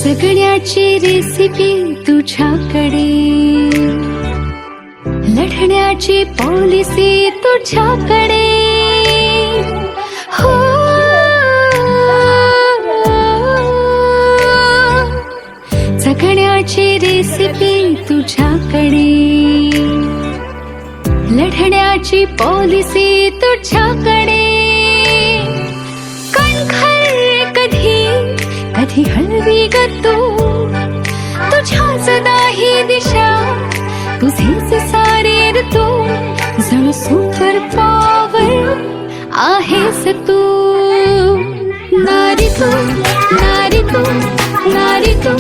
जगण्याची रेसिपी तुझ्याकडे, लढण्याची पॉलिसी तुझ्याकडे. हो जगण्याची रेसिपी तुझ्याकडे, लढण्याची पॉलिसी तुझ्याकडे. कणखर कधी कधी हलवी ग तू, तुझ्याच नाही दिशा, तुझेच सारे ऋतू, जण सुपर पॉवर आहेस तू. नारी तू, नारी तू, नारी तू,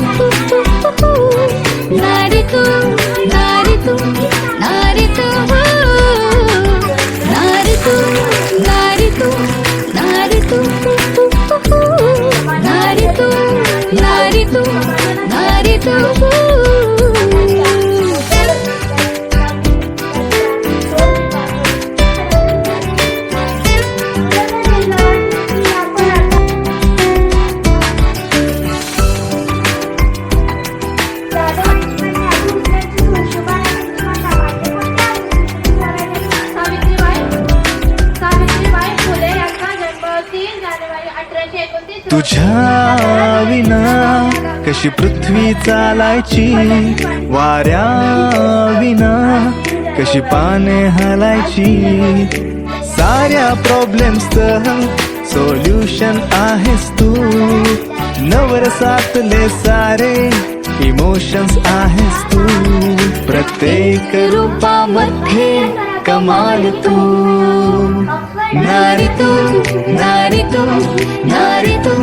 नारी तू, नारी तू, नारी तू, नारी तू, नारी तू, नारी तू, नारी तू, नारी तू, नारी तू. तुझ्या विना कशी पृथ्वी चालायची, वाऱ्या विना कशी पाने हलायची. साऱ्या प्रॉब्लेम्सचं सोल्युशन आहेस तू, नवरसातले सारे इमोशन्स आहेस तू. प्रत्येक रूपामध्ये कमाल तू. नारी तू, नारी तू, नारी तू,